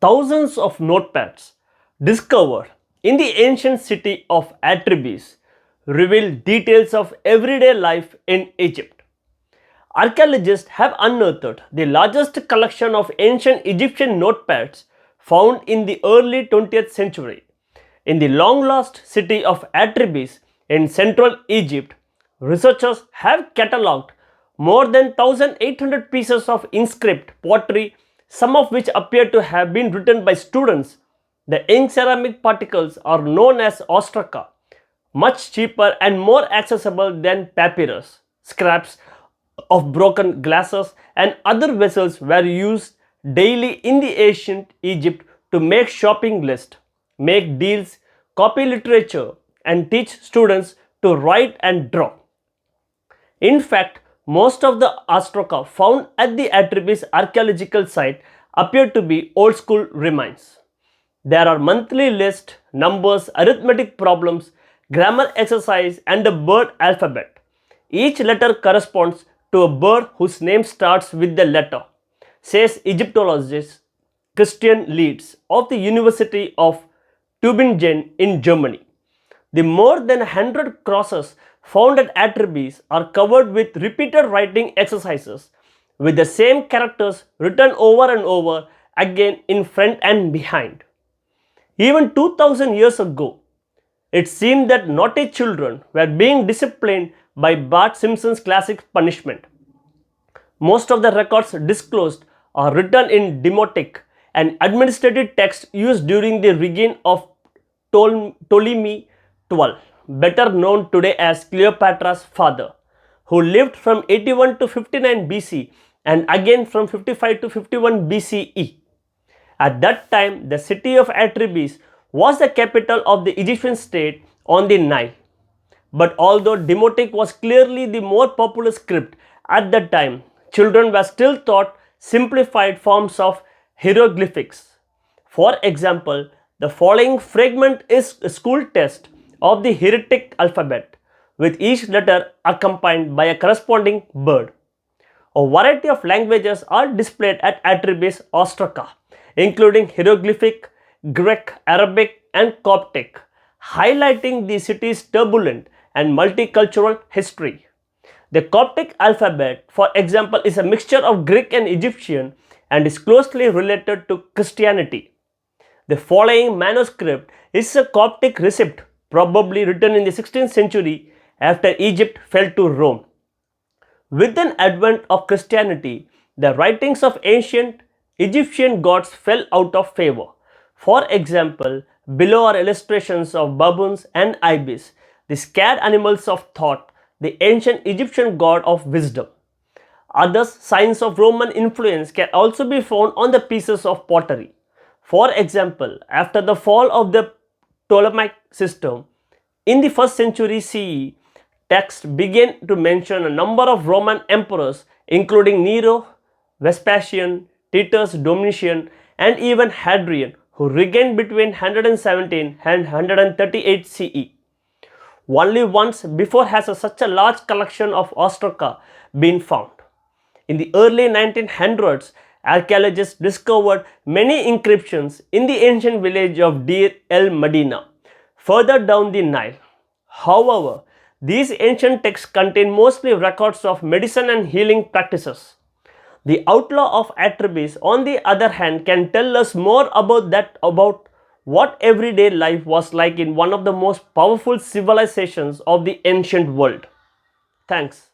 thousands of notepads discovered in the ancient city of Athribis reveal details of everyday life in Egypt. Archaeologists have unearthed the largest collection of ancient Egyptian notepads found in the early 20th century. In the long-lost city of Athribis in central Egypt, researchers have catalogued more than 1,800 pieces of inscribed pottery, some of which appear to have been written by students. The ink ceramic particles are known as ostraca, much cheaper and more accessible than papyrus. Scraps of broken glasses and other vessels were used daily in the ancient Egypt to make shopping lists, make deals, copy literature, and teach students to write and draw. In fact, most of the ostraca found at the Athribis archaeological site appear to be old school remains. There are monthly lists, numbers, arithmetic problems, grammar exercise, and a bird alphabet. Each letter corresponds to a bird whose name starts with the letter, says Egyptologist Christian Leeds of the University of Tübingen in Germany. The more than 100 crosses found at Athribis are covered with repeated writing exercises with the same characters written over and over again in front and behind. Even 2000 years ago, it seemed that naughty children were being disciplined by Bart Simpson's classic punishment. Most of the records disclosed are written in Demotic, an administrative text used during the reign of Ptolemy XII, better known today as Cleopatra's father, who lived from 81 to 59 BC and again from 55 to 51 BCE. At that time, the city of Athribis was the capital of the Egyptian state on the Nile. But although Demotic was clearly the more popular script at that time, children were still taught simplified forms of hieroglyphics. For example, the following fragment is a school test of the hieratic alphabet, with each letter accompanied by a corresponding bird. A variety of languages are displayed at Athribis ostraca, including hieroglyphic, Greek, Arabic, and Coptic, highlighting the city's turbulent and multicultural history. The Coptic alphabet, for example, is a mixture of Greek and Egyptian and is closely related to Christianity. The following manuscript is a Coptic receipt, probably written in the 16th century after Egypt fell to Rome. With the advent of Christianity, the writings of ancient Egyptian gods fell out of favor. For example, below are illustrations of baboons and ibis, the scared animals of thought, the ancient Egyptian god of wisdom. Other signs of Roman influence can also be found on the pieces of pottery. For example, after the fall of the Ptolemaic system in the 1st century CE, texts began to mention a number of Roman emperors including Nero, Vespasian, Titus, Domitian, and even Hadrian, who reigned between 117 and 138 CE. Only once before has such a large collection of ostraca been found. In the early 1900s, archaeologists discovered many inscriptions in the ancient village of Deir el Medina, further down the Nile. However, these ancient texts contain mostly records of medicine and healing practices. The Outlaw of Athribis, on the other hand, can tell us more about what everyday life was like in one of the most powerful civilizations of the ancient world. Thanks.